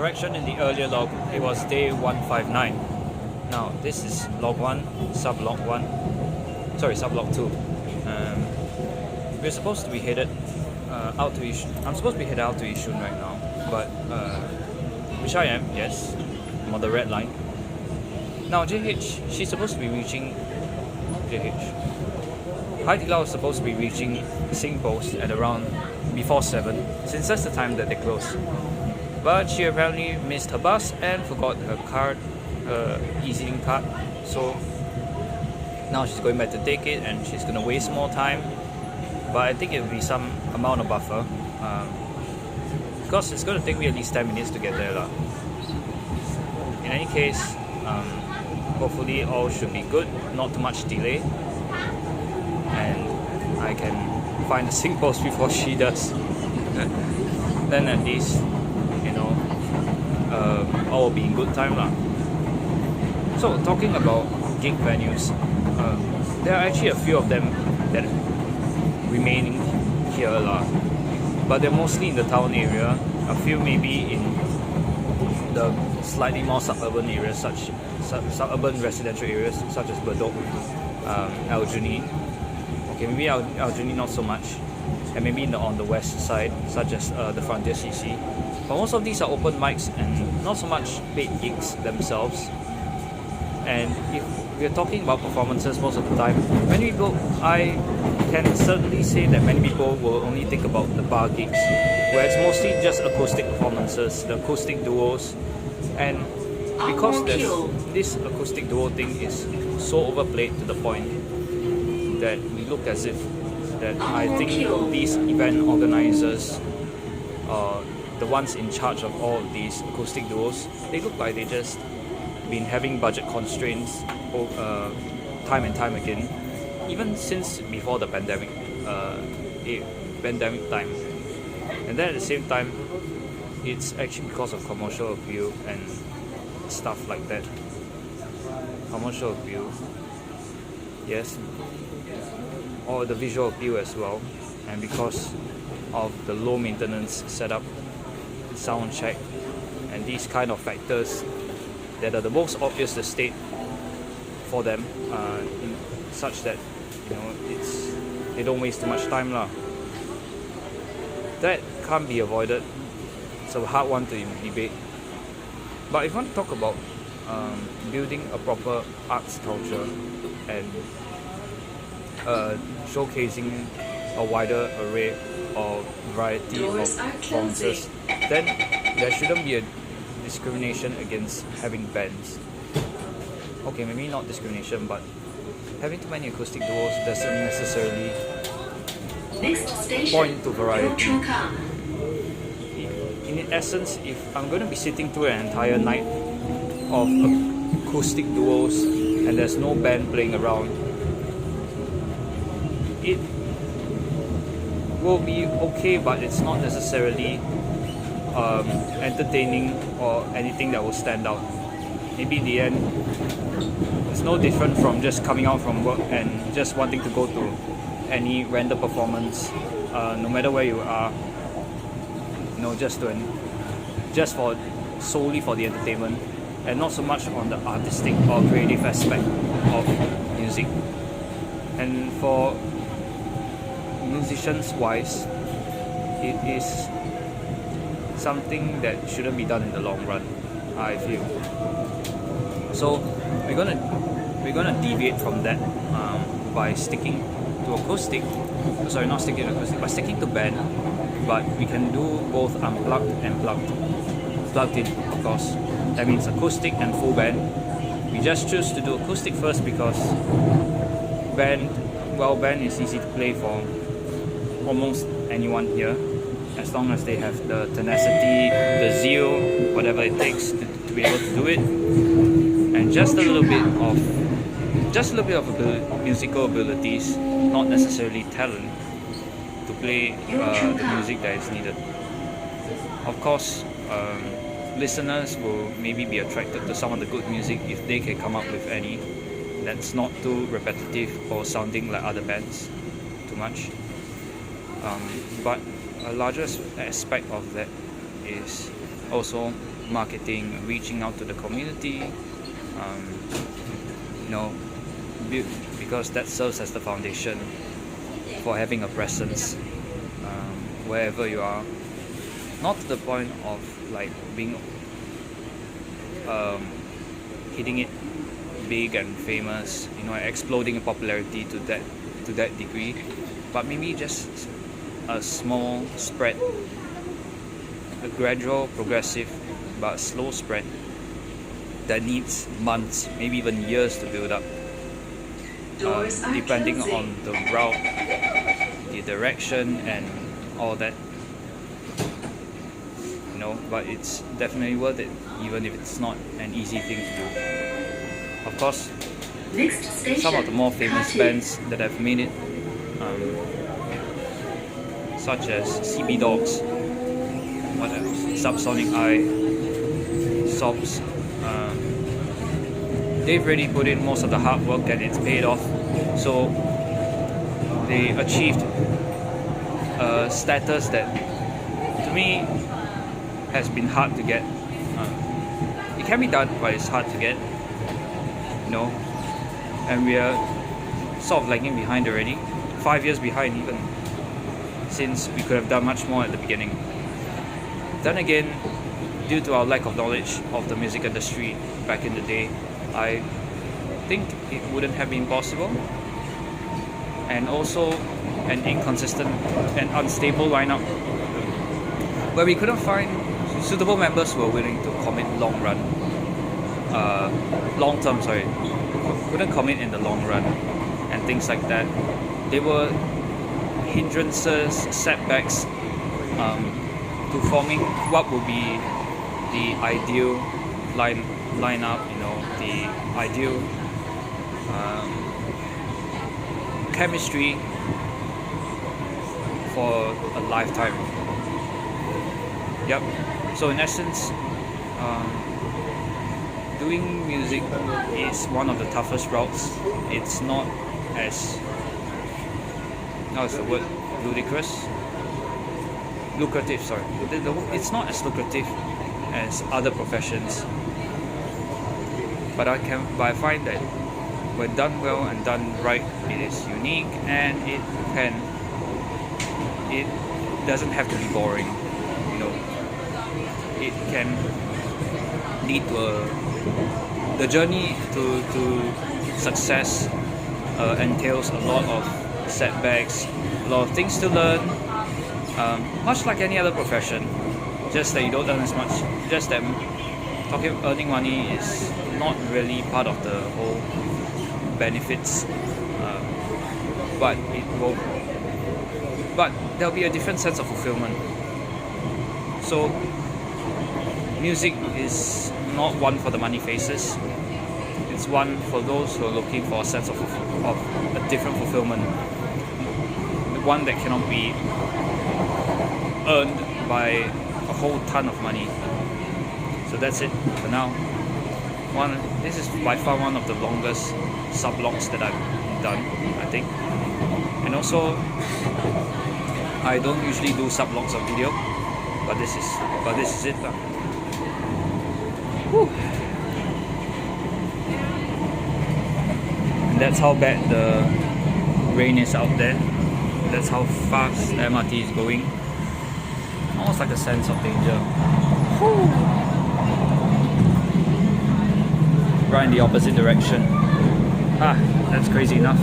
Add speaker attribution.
Speaker 1: correction in the earlier log, it was day 159. Now this is log 1, sublog 1, sorry, sublog 2. We're supposed to be headed out to Yishun. I'm supposed to be headed out to Yishun right now, but which I am, yes. I'm on the red line. Now JH, she's supposed to be reaching JH. Haidilao is supposed to be reaching SingPost at around before 7, since that's the time that they close. But she apparently missed her bus and forgot her card, her EZ-Link card. So now she's going back to take it, and she's gonna waste more time. But I think it will be some amount of buffer, because it's gonna take me at least 10 minutes to get there lah. In any case, hopefully all should be good, not too much delay, and I can find the SingPost before she does. Then at least, you know, all will be in good time lah. So talking about gig venues, there are actually a few of them that remaining here lah, but they're mostly in the town area. A few maybe in the slightly more suburban areas, suburban residential areas such as Bedok, Aljunied. Okay, maybe Aljunied not so much, and maybe on the west side, such as the Frontier CC. But most of these are open mics and not so much paid gigs themselves. And if we're talking about performances most of the time, many people, I can certainly say that many people will only think about the bar gigs, where it's mostly just acoustic performances, the acoustic duos. And because this acoustic duo thing is so overplayed to the point that we look as if that I think these event organizers, the ones in charge of all of these acoustic duos, they look like they just been having budget constraints time and time again, even since before the pandemic time. And then at the same time, it's actually because of commercial appeal and stuff like that. Commercial appeal, yes, or the visual appeal as well, and because of the low maintenance setup, sound check, and these kind of factors that are the most obvious to state for them, such that, you know, they don't waste too much time lah. That can't be avoided. It's a hard one to debate. But if you want to talk about building a proper arts culture and showcasing a wider array of variety of performances, then there shouldn't be a discrimination against having bands. Okay, maybe not discrimination, but having too many acoustic duos doesn't necessarily point to variety. In essence, if I'm going to be sitting through an entire night of acoustic duos and there's no band playing around, it will be okay, but it's not necessarily entertaining or anything that will stand out. Maybe in the end, it's no different from just coming out from work and just wanting to go to any random performance, no matter where you are, you know, just solely for the entertainment, and not so much on the artistic or creative aspect of music. And for musicians wise, it is something that shouldn't be done in the long run, I feel. So we're gonna deviate from that by sticking to acoustic. Sorry, not sticking to acoustic, but sticking to band. But we can do both unplugged and plugged in, of course. That means acoustic and full band. We just choose to do acoustic first because band is easy to play for almost anyone here, as long as they have the tenacity, the zeal, whatever it takes to be able to do it, and just a little bit of musical abilities, not necessarily talent, to play the music that is needed. Of course, listeners will maybe be attracted to some of the good music if they can come up with any that's not too repetitive or sounding like other bands too much. But a larger aspect of that is also marketing, reaching out to the community, you know, because that serves as the foundation for having a presence wherever you are. Not to the point of like being hitting it big and famous, you know, exploding in popularity to that degree, but maybe just a small spread, a gradual, progressive, but slow spread that needs months, maybe even years to build up, depending on the route, the direction, and all that. You know, but it's definitely worth it, even if it's not an easy thing to do. Of course, some of the more famous bands that have made it, such as CB Dogs, what else? Subsonic Eye, Sobs. They've really put in most of the hard work and it's paid off. So they achieved a status that, to me, has been hard to get. It can be done, but it's hard to get. You know, and we are sort of lagging behind already. 5 years behind even, since we could have done much more at the beginning. Then again, due to our lack of knowledge of the music industry back in the day, I think it wouldn't have been possible. And also an inconsistent and unstable lineup where we couldn't find suitable members who were willing to commit long term, couldn't commit in the long run and things like that. They were hindrances, setbacks to forming what would be the ideal lineup, you know, the ideal chemistry for a lifetime. Yep. So in essence, doing music is one of the toughest routes. It's not as, how's the word, lucrative, sorry. It's not as lucrative as other professions. But I find that when done well and done right, it is unique, and it doesn't have to be boring. You know, it can lead to the journey to success entails a lot of setbacks, a lot of things to learn, much like any other profession, just that you don't earn as much, just that talking about earning money is not really part of the whole benefits, but there'll be a different sense of fulfillment. So music is not one for the money faces. It's one for those who are looking for a sense of a different fulfillment, the one that cannot be earned by a whole ton of money. So that's it for now. This is by far one of the longest sublogs that I've done, I think. And also, I don't usually do sublogs of video, but this is it lah. Whew. And that's how bad the rain is out there. That's how fast the MRT is going. Almost like a sense of danger. Whew. Right in the opposite direction. That's crazy enough.